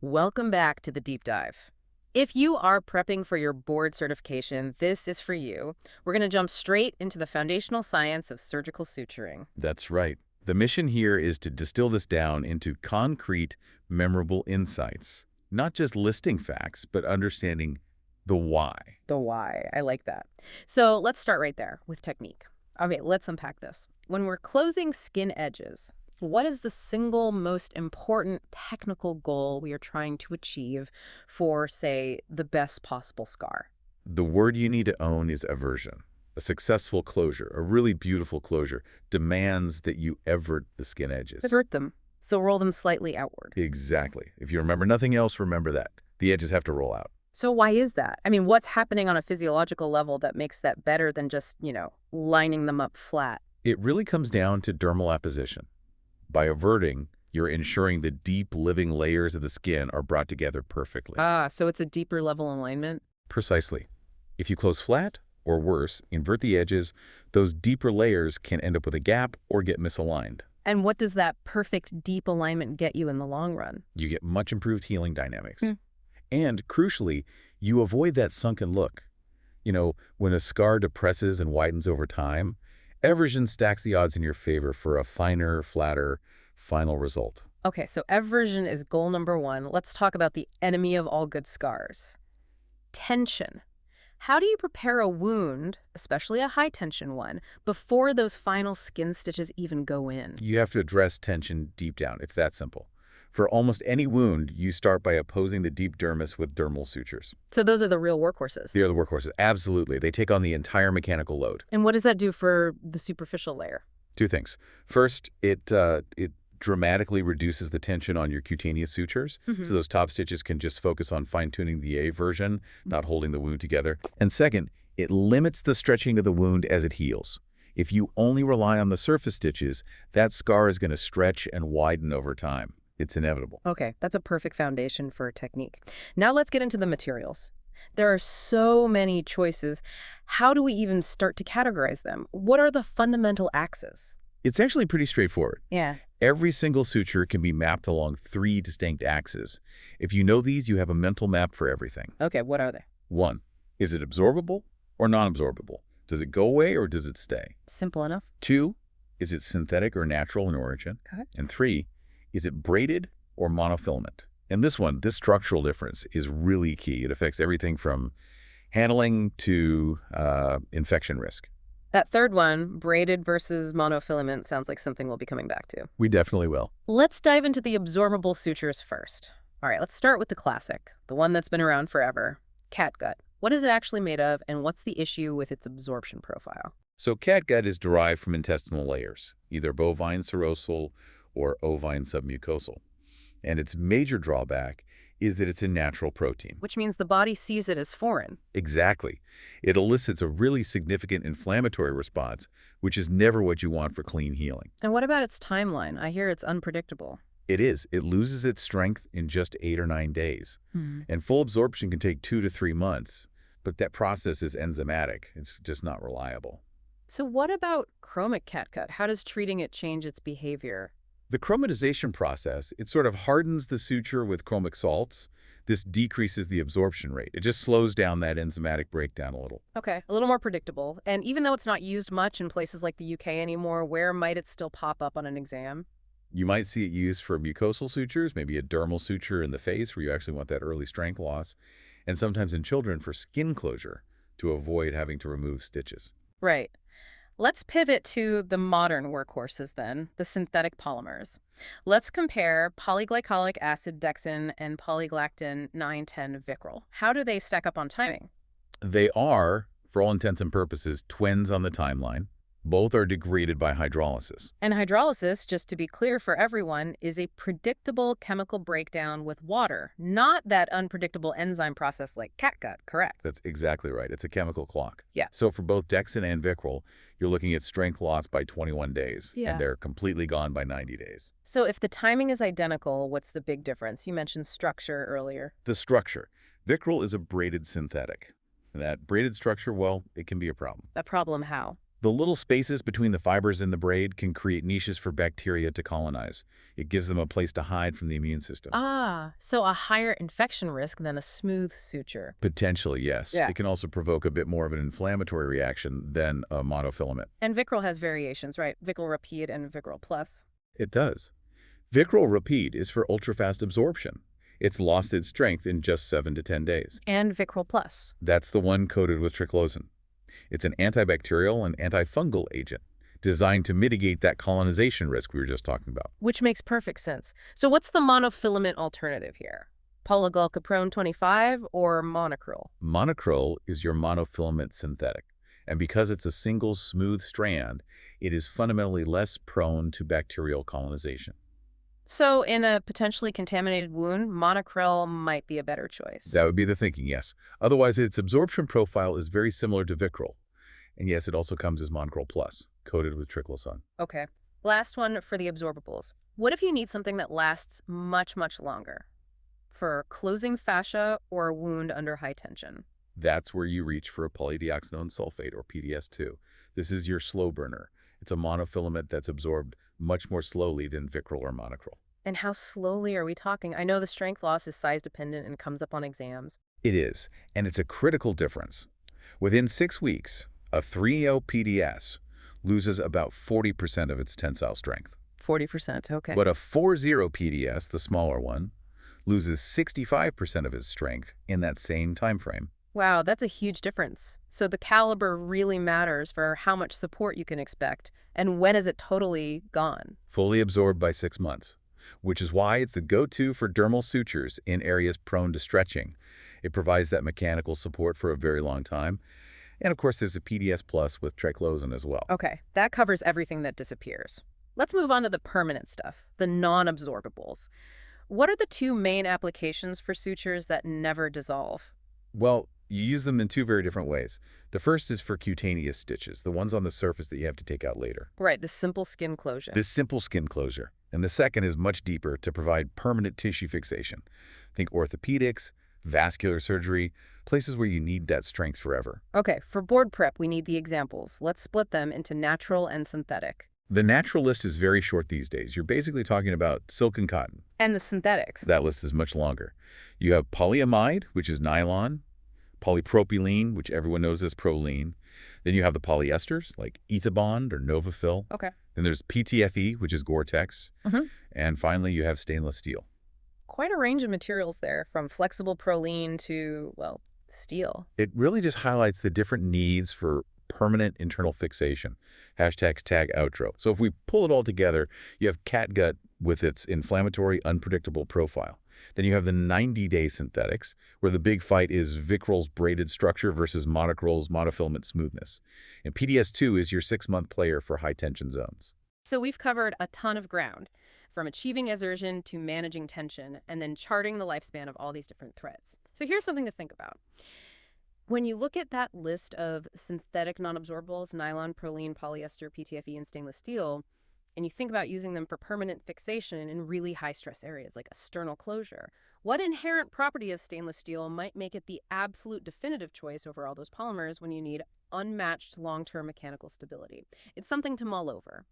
Welcome back to the deep dive. If you are prepping for your board certification, this is for you. We're going to jump straight into the foundational science of surgical suturing. That's right. The mission here is to distill this down into concrete, memorable insights. Not just listing facts, but understanding the why. The why. I like that. So let's start right there with technique. Okay, let's unpack this. When we're closing skin edges, what is the single most important technical goal we are trying to achieve for, say, the best possible scar? The word you need to own is aversion. A successful closure, a really beautiful closure, demands that you evert the skin edges. Avert them, so roll them slightly outward. Exactly. If you remember nothing else, remember that. The edges have to roll out. So why is that? I mean, what's happening on a physiological level that makes that better than just, lining them up flat? It really comes down to dermal apposition. By averting, you're ensuring the deep living layers of the skin are brought together perfectly. So it's a deeper level alignment? Precisely. If you close flat, or worse, invert the edges, those deeper layers can end up with a gap or get misaligned. And what does that perfect deep alignment get you in the long run? You get much improved healing dynamics. And crucially, you avoid that sunken look. When a scar depresses and widens over time, eversion stacks the odds in your favor for a finer, flatter, final result. Okay, so eversion is goal number one. Let's talk about the enemy of all good scars. Tension. How do you prepare a wound, especially a high-tension one, before those final skin stitches even go in? You have to address tension deep down. It's that simple. For almost any wound, you start by opposing the deep dermis with dermal sutures. So those are the real workhorses? They are the workhorses. Absolutely. They take on the entire mechanical load. And what does that do for the superficial layer? Two things. First, it dramatically reduces the tension on your cutaneous sutures. So those top stitches can just focus on fine-tuning the eversion, not holding the wound together. And second, it limits the stretching of the wound as it heals. If you only rely on the surface stitches, that scar is going to stretch and widen over time. It's inevitable. Okay, that's a perfect foundation for a technique. Now let's get into the materials. There are so many choices. How do we even start to categorize them? What are the fundamental axes? It's actually pretty straightforward. Yeah. Every single suture can be mapped along 3 distinct axes. If you know these, you have a mental map for everything. Okay, what are they? 1. Is it absorbable or non-absorbable? Does it go away or does it stay? Simple enough. 2. Is it synthetic or natural in origin? Okay. And 3. Is it braided or monofilament? And this structural difference is really key. It affects everything from handling to infection risk. That third one, braided versus monofilament, sounds like something we'll be coming back to. We definitely will. Let's dive into the absorbable sutures first. All right, let's start with the classic, the one that's been around forever, catgut. What is it actually made of, and what's the issue with its absorption profile? So catgut is derived from intestinal layers, either bovine serosal or ovine submucosal. And its major drawback is that it's a natural protein. Which means the body sees it as foreign. Exactly. It elicits a really significant inflammatory response, which is never what you want for clean healing. And what about its timeline? I hear it's unpredictable. It is. It loses its strength in just 8 or 9 days. And full absorption can take 2 to 3 months, but that process is enzymatic. It's just not reliable. So what about chromic catgut? How does treating it change its behavior? The chromatization process, it sort of hardens the suture with chromic salts. This decreases the absorption rate. It just slows down that enzymatic breakdown a little. Okay, a little more predictable. And even though it's not used much in places like the UK anymore, where might it still pop up on an exam? You might see it used for mucosal sutures, maybe a dermal suture in the face where you actually want that early strength loss, and sometimes in children for skin closure to avoid having to remove stitches. Right. Let's pivot to the modern workhorses then, the synthetic polymers. Let's compare polyglycolic acid dexin and polyglactin 910 Vicryl. How do they stack up on timing? They are, for all intents and purposes, twins on the timeline. Both are degraded by hydrolysis. And hydrolysis, just to be clear for everyone, is a predictable chemical breakdown with water, not that unpredictable enzyme process like catgut, correct? That's exactly right. It's a chemical clock. Yeah. So for both Dexin and Vicryl, you're looking at strength loss by 21 days. Yeah. And they're completely gone by 90 days. So if the timing is identical, what's the big difference? You mentioned structure earlier. The structure. Vicryl is a braided synthetic. And that braided structure, well, it can be a problem. A problem how? The little spaces between the fibers in the braid can create niches for bacteria to colonize. It gives them a place to hide from the immune system. Ah, so a higher infection risk than a smooth suture. Potentially, yes. Yeah. It can also provoke a bit more of an inflammatory reaction than a monofilament. And Vicryl has variations, right? Vicryl Rapide and Vicryl Plus. It does. Vicryl Rapide is for ultra-fast absorption. It's lost its strength in just 7 to 10 days. And Vicryl Plus. That's the one coated with triclosan. It's an antibacterial and antifungal agent designed to mitigate that colonization risk we were just talking about. Which makes perfect sense. So what's the monofilament alternative here? Polyglucoprone 25 or monocryl? Monocryl is your monofilament synthetic, and because it's a single smooth strand, it is fundamentally less prone to bacterial colonization. So in a potentially contaminated wound, monocryl might be a better choice. That would be the thinking, yes. Otherwise, its absorption profile is very similar to Vicryl. And yes, it also comes as Monocryl Plus, coated with triclosan. Okay. Last one for the absorbables. What if you need something that lasts much, much longer? For closing fascia or a wound under high tension? That's where you reach for a polydioxanone sulfate, or PDS2. This is your slow burner. It's a monofilament that's absorbed much more slowly than Vicryl or Monocryl. And how slowly are we talking? I know the strength loss is size dependent and comes up on exams. It is, and it's a critical difference. Within 6 weeks, a 3O PDS loses about 40% of its tensile strength. 40%, okay. But a 4-0 PDS, the smaller one, loses 65% of its strength in that same time frame. Wow, that's a huge difference. So the caliber really matters for how much support you can expect, and when is it totally gone? Fully absorbed by 6 months, which is why it's the go-to for dermal sutures in areas prone to stretching. It provides that mechanical support for a very long time. And of course, there's a PDS Plus with triclosan as well. Okay, that covers everything that disappears. Let's move on to the permanent stuff, the non-absorbables. What are the two main applications for sutures that never dissolve? Well, you use them in 2 very different ways. The first is for cutaneous stitches, the ones on the surface that you have to take out later. Right, the simple skin closure. This simple skin closure. And the second is much deeper to provide permanent tissue fixation. Think orthopedics, vascular surgery, places where you need that strength forever. Okay, for board prep, we need the examples. Let's split them into natural and synthetic. The natural list is very short these days. You're basically talking about silk and cotton. And the synthetics. That list is much longer. You have polyamide, which is nylon, polypropylene, which everyone knows as Prolene. Then you have the polyesters, like Ethibond or Novafil. Okay. Then there's PTFE, which is Gore-Tex. Mm-hmm. And finally, you have stainless steel. Quite a range of materials there, from flexible Prolene to, well, steel. It really just highlights the different needs for permanent internal fixation. Hashtag tag outro. So if we pull it all together, you have catgut with its inflammatory, unpredictable profile. Then you have the 90-day synthetics, where the big fight is Vicryl's braided structure versus Monocryl's monofilament smoothness. And PDS2 is your 6-month player for high-tension zones. So we've covered a ton of ground, from achieving adhesion to managing tension, and then charting the lifespan of all these different threads. So here's something to think about. When you look at that list of synthetic non-absorbables, nylon, Prolene, polyester, PTFE, and stainless steel, and you think about using them for permanent fixation in really high-stress areas like a sternal closure, what inherent property of stainless steel might make it the absolute definitive choice over all those polymers when you need unmatched long-term mechanical stability? It's something to mull over.